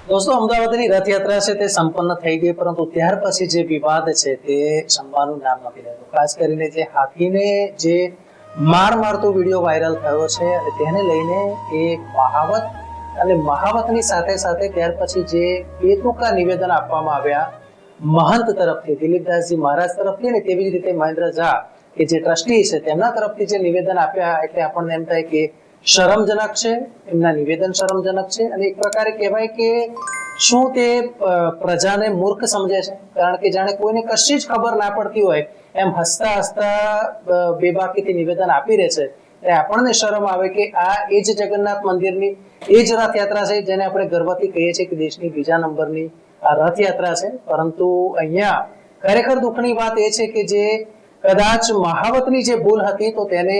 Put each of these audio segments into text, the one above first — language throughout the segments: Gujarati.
दोस्तों, અમદાવાદની રથયાત્રા છે તે સંપન્ન થઈ ગઈ, પરંતુ ત્યાર પછી જે વિવાદ છે તે શમવાનું નામ નથી લેતું. ખાસ કરીને જે હાથીને જે મારતો વિડીયો વાયરલ થયો છે અને તેને લઈને એ મહાવત અને મહાવતની સાથે સાથે ત્યાર પછી જે બેતુકા નિવેદન આપવામાં આવ્યા મહંત તરફથી, દિલીપદાસજી મહારાજ તરફથી ને તેવી જ રીતે મહેન્દ્ર ઝા કે જે ટ્રસ્ટી છે તેમના તરફથી જે નિવેદન આપ્યા, એટલે આપણને એમ થાય કે શરમજનક છે, એમના નિવેદન શરમજનક છે. અને એક પ્રકારે કહેવાય કે શું તે પ્રજાને મૂર્ખ સમજે છે, કારણ કે જાણે કોઈને કશી જ ખબર ના પડતી હોય એમ હસતા હસતા બેબાકીથી નિવેદન આપી રહે છે. એટલે આપણને શરમ આવે કે આ એ જ જગન્નાથ મંદિરની એ જ રથયાત્રા છે જેને આપણે ગર્વથી કહીએ છીએ કે દેશની બીજા નંબરની આ રથયાત્રા છે. પરંતુ અહીંયા ખરેખર દુઃખની વાત એ છે કે જે કદાચ મહાવતની જે ભૂલ હતી તો તેને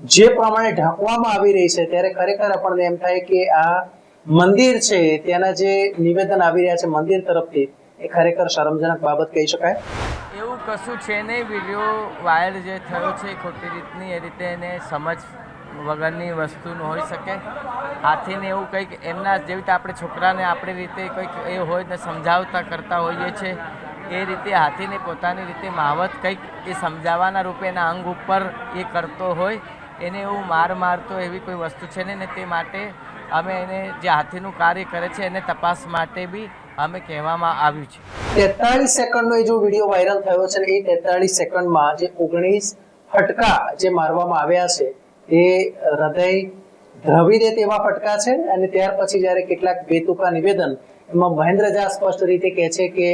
જે પ્રમાણે ઢાંકવામાં આવી રહી છે, ત્યારે ખરેખર આપણને એમ થાય કે આ મંદિર છે ત્યાંના જે નિવેદન આવી રહ્યા છે મંદિર તરફથી, એ ખરેખર શરમજનક બાબત કહી શકાય. એવું કશું છે નહીં. વિડીયો વાયરલ જે થયો છે ખોટી રીતની, એ રીતે એને સમજ વગરની વસ્તુ ન હોઈ શકે. હાથીને એવું કંઈક એમના જેવી રીતે આપણે છોકરાને આપણી રીતે કંઈક એ હોય ને સમજાવતા કરતા હોઈએ છીએ, એ રીતે હાથીને પોતાની રીતે મહાવત કંઈક એ સમજાવવાના રૂપે એના અંગ ઉપર એ કરતો હોય, એને એવું મારતો એવી કોઈ વસ્તુ છે નહીં ને. તે માટે અમે એને જે હાથીનું કાર્ય કરે છે એને તપાસ માટે બી અમે કહેવામાં આવ્યું છે. 43 સેકન્ડનો એ જો વિડીયો વાયરલ થયો છે, એ 43 સેકન્ડમાં જે 19 ફટકા જે મારવામાં આવ્યા છે એ હૃદય દ્રવી દે તેવા ફટકા છે. અને ત્યાર પછી જ્યારે કેટલાક બેતુકા નિવેદન, એમાં મહેન્દ્ર ઝા સ્પષ્ટ રીતે કહે છે કે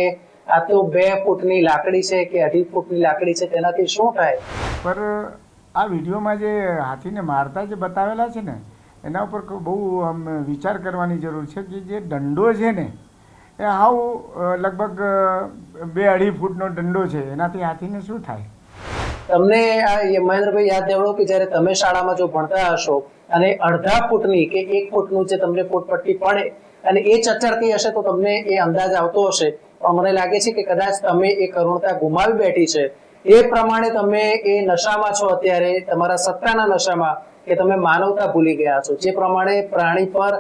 આ તો 2 ફૂટની લાકડી છે કે 2.5 ફૂટની લાકડી છે, તેનાથી શું થાય. પર આ વિડીયોમાં જે હાથીને મારતા જે બતાવેલા છે ને, એના ઉપર બહુ વિચાર કરવાની જરૂર છે કે જે દંડો છે ને એ હાવ લગભગ 2-2.5 ફૂટનો દંડો છે, એનાથી હાથીને શું થાય. તમને આ મહેન્દ્રભાઈ યાદ દેવડો કે જ્યારે તમે શાળામાં જો ભણતા હશો અને 1.5 ફૂટની કે 1 ફૂટનું જે તમને ફૂટપટ્ટી પડે અને એ ચચરતી હશે તો તમને એ અંદાજ આવતો હશે. પણ મને લાગે છે કે કદાચ તમે એ કરુણતા ગુમાવી બેઠી છે. એ પ્રમાણે તમે એ નશામાં છો અત્યારે, તમારા સત્તાના નશામાં, કે તમે માનવતા ભૂલી ગયા છો. જે પ્રમાણે પ્રાણી પર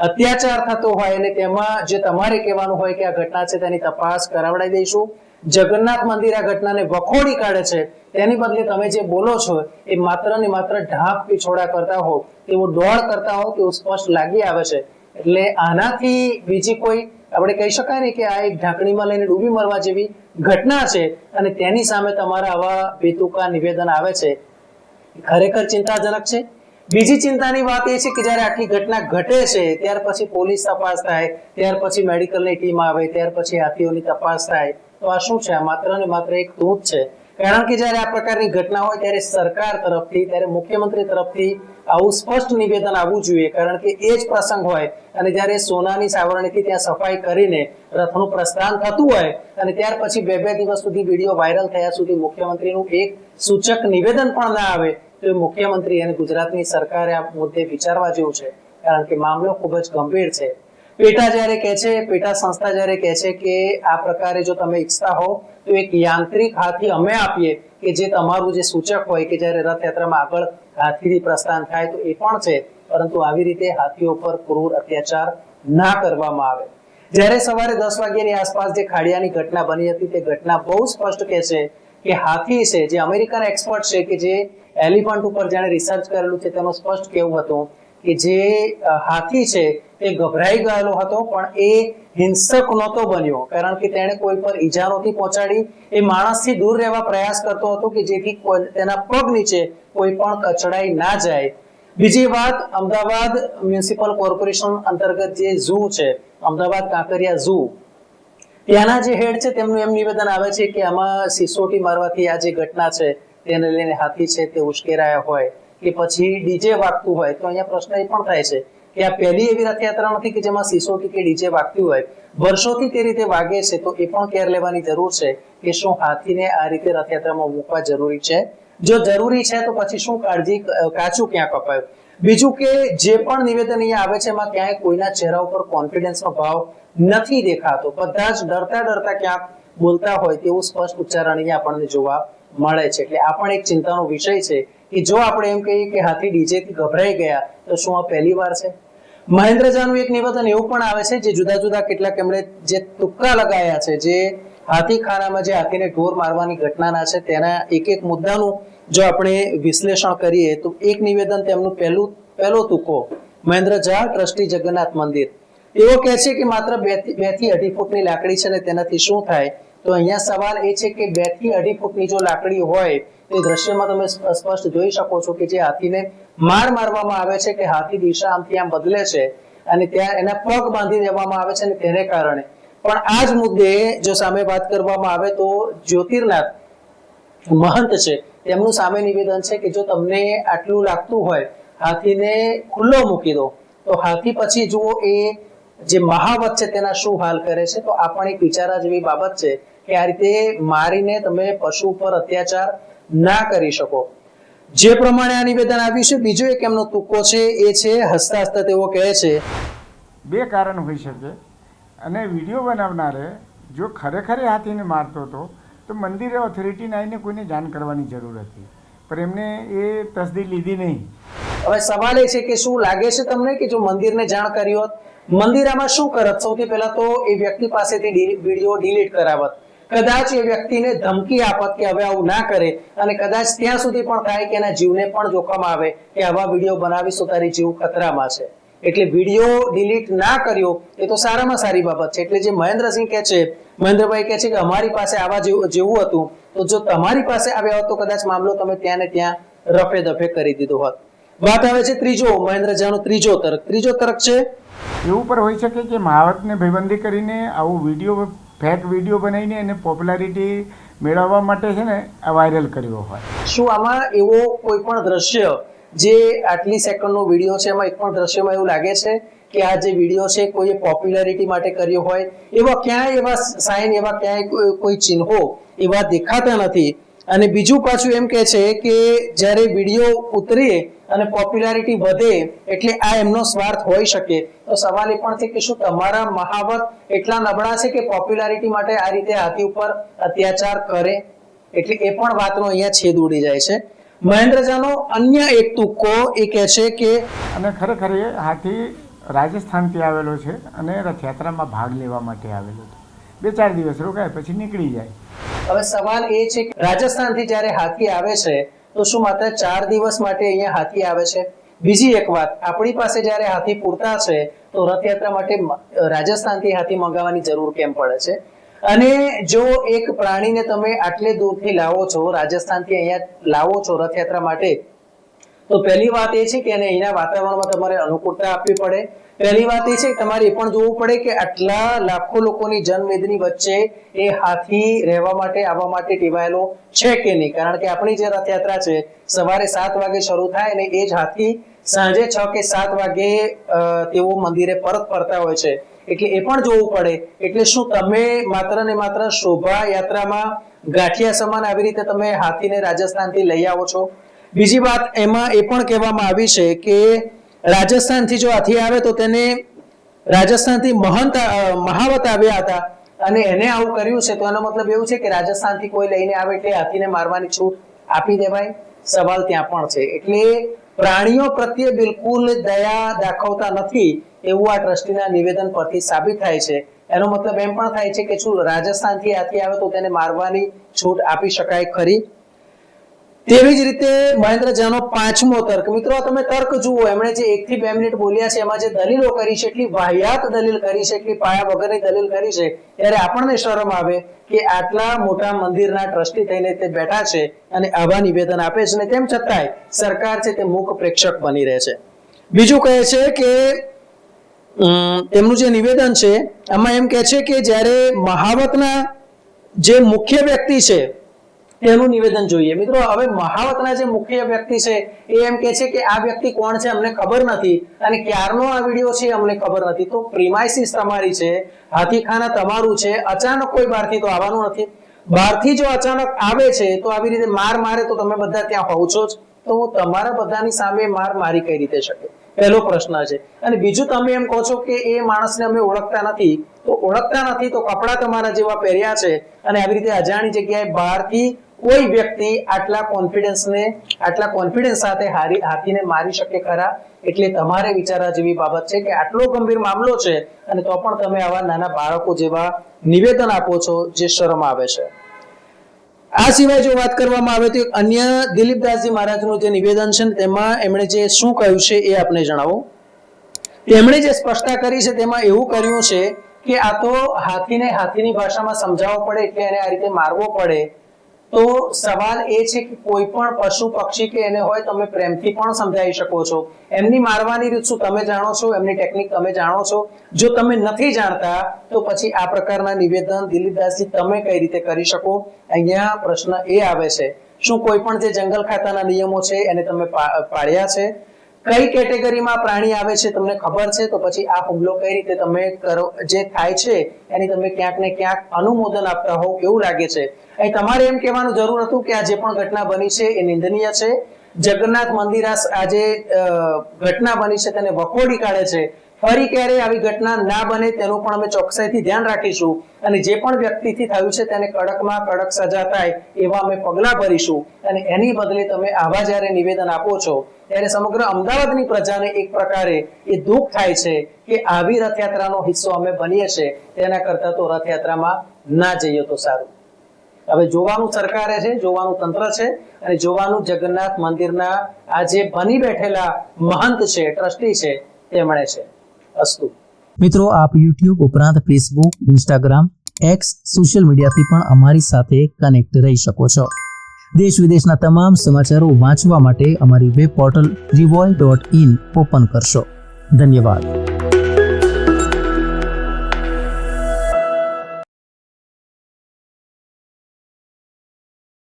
અત્યાચાર થતો હોય અને તેમાં જે તમારે કહેવાનું હોય કે આ ઘટના છે તેની તપાસ કરાવડાવી દઈશું, જગન્નાથ મંદિર આ ઘટનાને વખોડી કાઢે છે, તેની બદલે તમે જે બોલો છો એ માત્ર ને માત્ર ઢાંક પીછોડા કરતા હો, તેવું દોડ કરતા હો, તેવું સ્પષ્ટ લાગી આવે છે. એટલે આનાથી બીજી કોઈ આપણે કહી શકાય ને કે આ એક ઢાંકણીમાં લઈને ડૂબી મરવા જેવી ઘટના છે, અને તેની સામે તમારા આવા બેતુકા નિવેદન આવે છે, ખરેખર ચિંતાજનક છે. બીજી ચિંતાની વાત એ છે કે જ્યારે આટલી ઘટના ઘટે છે ત્યાર પછી પોલીસ તપાસ થાય, ત્યાર પછી મેડિકલની ટીમ આવે, ત્યાર પછી હાથીઓની તપાસ થાય, તો આ શું છે? આ માત્ર ને માત્ર એક તૂટ છે. કારણ કે જ્યારે આ પ્રકારની ઘટના હોય ત્યારે સરકાર તરફથી, ત્યારે મુખ્યમંત્રી તરફથી આવું સ્પષ્ટ નિવેદન આવવું જોઈએ. કારણ કે એ જ પ્રસંગ હોય અને જ્યારે સોનાની સાવરણીથી ત્યાં સફાઈ કરીને રથનું પ્રસ્થાન થતું હોય અને ત્યાર પછી 2-2 દિવસ સુધી વિડીયો વાયરલ થયા સુધી મુખ્યમંત્રીનું એક સૂચક નિવેદન પણ ના આવે, તો એ મુખ્યમંત્રી અને ગુજરાતની સરકારે આ મુદ્દે વિચારવા જેવું છે. કારણ કે મામલો ખૂબ જ ગંભીર છે. પેટા જ્યારે કહે છે, પેટા સંસ્થા જ્યારે કહે છે કે આ પ્રકારે જો તમે ઈચ્છતા હો તો એક યાંત્રિક હાથી અમે આપીએ કે જે તમારું જે સૂચક હોય કે જ્યારે રથયાત્રામાં આગળ હાથીથી પ્રસ્થાન થાય, તો એ પણ છે. પરંતુ આવી રીતે હાથીઓ પર ક્રૂર અત્યાચાર ના કરવામાં આવે. જ્યારે સવારે 10 વાગ્યાની આસપાસ જે ખાડિયાની ઘટના બની હતી, તે ઘટના બહુ સ્પષ્ટ કહે છે કે હાથી છે, જે અમેરિકન એક્સપર્ટ છે કે જે એલિફન્ટ ઉપર જેણે રિસર્ચ કરેલું છે, તેનું સ્પષ્ટ કહેવું હતું કે જે હાથી છે તે ગભરાઈ ગયેલો હતો, પણ એ હિંસક નહોતો બન્યો. કારણ કે તેણે કોઈ પર ઈજા નહોતી પહોંચાડી. એ માણસથી દૂર રહેવા પ્રયાસ કરતો હતો કે જેથી તેના પગ નીચે કોઈ પણ કચડાઈ ના જાય. બીજી વાત, અમદાવાદ મ્યુનિસિપલ કોર્પોરેશન અંતર્ગત જે ઝૂ છે, અમદાવાદ કાંકરિયા ઝૂ, ત્યાંના જે હેડ છે તેમનું એમ નિવેદન આવે છે કે આમાં સિસોટી મારવાથી આ જે ઘટના છે તેને લઈને હાથી છે તે ઉશ્કેરાયા હોય કે પછી ડીજે વાગતું હોય. તો અહીંયા પ્રશ્ન એ પણ થાય છે કે આ પહેલી એવી રથયાત્રા નથી કે જેમાં સિસોટી કે ડીજે વાગતી હોય. વર્ષોથી તે રીતે વાગે છે, તો એ પણ કેર લેવાની જરૂર છે કે શું હાથીને આ રીતે રથયાત્રામાં મૂકવા જરૂરી છે. જો જરૂરી છે તો પછી શું કાળજી, કાચું ક્યાં કપાયું. બીજું કે જે પણ નિવેદન અહીંયા આવે છે એમાં ક્યાંય કોઈના ચહેરા ઉપર કોન્ફિડન્સનો ભાવ નથી દેખાતો. બધા જ ડરતા ક્યાંક બોલતા હોય તેવું સ્પષ્ટ ઉચ્ચારણ અહીંયા આપણને જોવા મળે છે. એટલે આ પણ એક ચિંતાનો વિષય છે કે જો આપણે એમ કહીએ કે હાથી ડીજે થી ગભરાઈ ગયા તો શું આ પહેલી વાર છે? મહેન્દ્ર ઝાનું એક નિવેદન એવું પણ આવે છે જે જુદા જુદા કેટલાક એમણે જે તુક્કા લગાયા છે, જે હાથીખાનામાં જે હાથીને ઢોર મારવાની ઘટનાના છે તેના એક એક મુદ્દાનું જો આપણે વિશ્લેષણ કરીએ તો એક નિવેદન તેમનું પહેલો તુક્કો મહેન્દ્ર ઝા ટ્રસ્ટી જગન્નાથ મંદિર એવો કહે છે કે માત્ર 2 થી 2.5 ફૂટની લાકડી છે ને તેનાથી શું થાય? તો અહીંયા સવાલ એ છે કે 2 થી 2.5 ફૂટની જો લાકડી હોય તો એ દ્રશ્યમાં તમે સ્પષ્ટ જોઈ શકો છો કે જે હાથીને મારવામાં આવે છે કે હાથી દિશા આમથી આમ બદલે છે અને ત્યાં એના પગ બાંધી દેવામાં આવે છે અને તેને કારણે પણ આ જ મુદ્દે જો સામે વાત કરવામાં આવે તો જ્યોતિર્નાથ મહંત છે તેમનું સામે નિવેદન છે કે જો તમને આટલું લાગતું હોય હાથીને ખુલ્લો મૂકી દો તો હાથી પછી જુઓ એ જે મહાવત છે તેના શું હાલ કરે છે. તો આ પણ એક વિચારા જેવી બાબત છે કે આ રીતે મારીને તમે પશુ પર અત્યાચાર ના કરી શકો. જે પ્રમાણે આ નિવેદન આવ્યું છે, બીજો એક એમનો તુક્કો છે એ છે હસતા હસતા તેઓ કહે છે 2 કારણ હોઈ શકે. અને વિડીયો બનાવનારે જો ખરેખર હાથીને મારતો હતો તો મંદિરે ઓથોરિટીને આવીને કોઈને જાણ કરવાની જરૂર હતી, પણ એમને એ તસદી લીધી નહીં. હવે સવાલ એ છે કે શું લાગે છે તમને કે જો મંદિરને જાણ કરી હોત, મંદિર આમાં શું કરત? સૌથી પહેલા તો એ વ્યક્તિ પાસેથી વિડીયો ડિલીટ કરાવત, કદાચ એ વ્યક્તિને ધમકી આપત કે હવે આવું ના કરે, અને કદાચ ત્યાં સુધી પણ થાય કે એના જીવને પણ જોખમ આવે કે આવા વિડીયો બનાવીશું તારી જીવ ખતરામાં છે. એટલે વિડીયો ડિલીટ ના કર્યો એ તો સારામાં સારી બાબત છે. એટલે જે મહેન્દ્રસિંહ કહે છે, મહેન્દ્રભાઈ કહે છે કે અમારી પાસે આવા જેવું હતું તો જો તમારી પાસે આવ્યા હોત તો કદાચ મામલો તમે ત્યાં ને ત્યાં રફે દફે કરી દીધો હોત. વાત આવે છે ત્રીજો મહેન્દ્ર ઝાનો ત્રીજો તર્ક છે એવું પણ હોઈ શકે કે મહાવતને ભયબંધી કરીને આવું વિડીયો ફેક વિડીયો બનાવીને એને પોપ્યુલારિટી મેળવવા માટે છે ને આ વાયરલ કર્યો હોય. શું આમાં એવો કોઈ પણ દ્રશ્ય જે આટલી સેકન્ડનો વિડીયો છે એમાં એક પણ દ્રશ્યમાં એવું લાગે છે કે આ જે વિડીયો છે કોઈએ પોપ્યુલારિટી માટે કર્યો હોય? એવા ક્યાંય એવા સાઇન, એવા ક્યાંય કોઈ ચિહ્નો એવા દેખાતા નથી. અને બીજું પાછું એમ કહે છે કે જ્યારે વિડીયો ઉતરે અને પોપ્યુલારિટી વધે એટલે આ એમનો સ્વાર્થ હોઈ શકે. તો સવાલ એ પણ છે કે શું તમારા મહાવત એટલા નબળા છે કે પોપ્યુલારિટી માટે આ રીતે હાથી ઉપર અત્યાચાર કરે? એટલે એ પણ વાતનો અહીંયા છેદ ઉડી જાય છે. મહેન્દ્ર ઝાનો અન્ય એક તુક્કો એ કહે છે કે અને ખરેખર એ હાથી રાજસ્થાનથી આવેલો છે અને રથયાત્રામાં ભાગ લેવા માટે આવેલો છે. 2-4 દિવસ રોકાય પછી નીકળી જાય. હવે સવાલ એ છે કે રાજસ્થાનથી જ્યારે હાથી આવે છે તો શું માત્ર 4 દિવસ માટે અહીંયા હાથી આવે છે? બીજી એક વાત, આપણી પાસે જ્યારે હાથી પૂરતા છે તો રથયાત્રા માટે રાજસ્થાનથી હાથી મંગાવવાની જરૂર કેમ પડે છે? અને જો એક પ્રાણીને તમે આટલે દૂરથી લાવો છો, રાજસ્થાનથી અહીંયા લાવો છો રથયાત્રા માટે, તો પહેલી વાત એ છે કે એને અહીંના વાતાવરણમાં તમારે અનુકૂળતા આપવી પડે. પહેલી વાત એ છે કે તમારે એ પણ જોવું પડે કે આટલા લાખો લોકોની જનમેદની વચ્ચે એ હાથી રહેવા માટે આવવા માટે ટેવાયેલો છે કે નહીં. કારણ કે આપણી જે રથયાત્રા છે સવારે 7 વાગે શરૂ થાય અને એ જ હાથી સાંજે 6 કે 7 વાગે તેઓ મંદિરે પરત ફરતા હોય છે. એટલે એ પણ જોવું પડે. એટલે શું તમે માત્ર ને માત્ર શોભા યાત્રામાં ગાંઠિયા સમાન આવી રીતે તમે હાથીને રાજસ્થાનથી લઈ આવો છો? બીજી વાત એમાં એ પણ કહેવામાં આવી છે કે રાજસ્થાનથી જો હાથી આવે તો તેને રાજસ્થાનથી મહાવત આવ્યા હતા અને એને આવું કર્યું છે તો એનો મતલબ એવું છે કે રાજસ્થાનથી કોઈ લઈને આવે એટલે હાથીને મારવાની છૂટ આપી દેવાય? સવાલ ત્યાં પણ છે. એટલે પ્રાણીઓ પ્રત્યે બિલકુલ દયા દાખવતા નથી એવું આ ટ્રસ્ટીના નિવેદન પરથી સાબિત થાય છે. એનો મતલબ એમ પણ થાય છે કે શું રાજસ્થાનથી હાથી આવે તો તેને મારવાની છૂટ આપી શકાય ખરી? તેવી જ રીતે મહેન્દ્ર ઝાનો 5મો તર્ક. મિત્રો તમે તર્ક જુઓ, એમણે જે 1 થી 2 મિનિટ બોલ્યા છે એમાં જે દલીલો કરી છે એટલી વાહિયાત દલીલ કરી છે, એટલી પાયા વગરની દલીલ કરી છે ત્યારે આપણને શરમ આવે કે આટલા મોટા મંદિરના ટ્રસ્ટી થઈને તે બેઠા છે અને આવા નિવેદન આપે છે ને તેમ છતાંય સરકાર છે તે મૂક પ્રેક્ષક બની રહે છે. બીજું કહે છે કે તેમનું જે નિવેદન છે આમાં એમ કહે છે કે જ્યારે મહાવતના જે મુખ્ય વ્યક્તિ છે તેનું નિવેદન જોઈએ. મિત્રો હવે મહાવતના જે મુખ્ય વ્યક્તિ છે એ એમ કહે છે કે આ વ્યક્તિ કોણ છે અમને ખબર નથી અને ક્યારનો આ વિડીયો છે અમને ખબર નથી. તો પ્રિમાઇસીસ તમારી છે, હાથીખાના તમારું છે, અચાનક કોઈ બહારથી તો આવવાનું નથી. બહારથી જો અચાનક આવે છે તો આવી રીતે મારે તો તમે બધા ત્યાં હોવ છો જ, તો તમારા બધાની સામે મારી કઈ રીતે શકે? પહેલો પ્રશ્ન છે. અને બીજું તમે એમ કહો છો કે એ માણસને અમે ઓળખતા નથી, તો ઓળખતા નથી તો કપડા તમારા જેવા પહેર્યા છે અને આવી રીતે અજાણી જગ્યાએ બહારથી કોઈ વ્યક્તિ આટલા કોન્ફિડન્સ સાથે હાથીને મારી શકે ખરા? એટલે તમારે વિચારવા જેવી બાબત છે કે આટલો ગંભીર મામલો છે અને તો પણ તમે આવા નાના બાળકો જેવા નિવેદન આપો છો, જે શરમ આવે છે. આ સિવાય જો વાત કરવામાં આવે તો એક અન્ય દિલીપદાસજી મહારાજનું જે નિવેદન છે તેમાં એમણે જે શું કહ્યું છે એ આપને જણાવો. તેમણે જે સ્પષ્ટતા કરી છે તેમાં એવું કર્યું છે કે આ તો હાથીને હાથીની ભાષામાં સમજાવવો પડે એટલે એને આ રીતે મારવો પડે. તો સવાલ એ છે કે કોઈ પણ પશુ પક્ષી કે એને હોય તમે પ્રેમથી પણ સમજાવી શકો છો. એમની મારવાની રીત શું તમે જાણો છો? એમની ટેકનિક તમે જાણો છો? જો તમે નથી જાણતા તો પછી આ પ્રકારના નિવેદન દિલીપદાસજી તમે કઈ રીતે કરી શકો? અહીંયા પ્રશ્ન એ આવે છે, શું કોઈ પણ જે જંગલ ખાતાના નિયમો છે એને તમે પાળ્યા છે? કઈ કેટેગરીમાં પ્રાણી આવે છે તમને ખબર છે? તો પછી આ હુમલો કઈ રીતે તમે કરો, જે થાય છે એની તમે ક્યાંક ને ક્યાંક અનુમોદન આપતા હોવ એવું લાગે છે. અહીં તમારે એમ કહેવાનું જરૂર હતું કે આ જે પણ ઘટના બની છે એ નિંદનીય છે. જગન્નાથ મંદિર આ જે ઘટના બની છે તેને વખોડી કાઢે છે. ફરી ક્યારે આવી ઘટના ના બને તેનું પણ અમે ચોકસાઈથી ધ્યાન રાખીશું અને જે પણ વ્યક્તિથી થયું છે તેને કડકમાં કડક સજા થાય એવા અમે પગલા ભરીશું. અને એની બદલે તમે આવા જ્યારે નિવેદન આપો છો ત્યારે સમગ્ર અમદાવાદની પ્રજાને એક પ્રકારે એ દુઃખ થાય છે કે આવી રથયાત્રાનો હિસ્સો અમે બનીએ છીએ, તેના કરતા તો રથયાત્રામાં ના જઈએ તો સારું. હવે જોવાનું સરકારે છે, જોવાનું તંત્ર છે અને જોવાનું જગન્નાથ મંદિરના આ જે બની બેઠેલા મહંત છે, ટ્રસ્ટી છે, તેમણે છે. અસ્તુ. મિત્રો, આપ યુટ્યુબ ઉપરાંત ફેસબુક, ઇન્સ્ટાગ્રામ, એક્સ સોશિયલ મીડિયાથી પણ અમારી સાથે કનેક્ટ રહી શકો છો. દેશ વિદેશના તમામ સમાચારો વાંચવા માટે અમારી વેબ પોર્ટલ revolt.in ઓપન કરશો. ધન્યવાદ.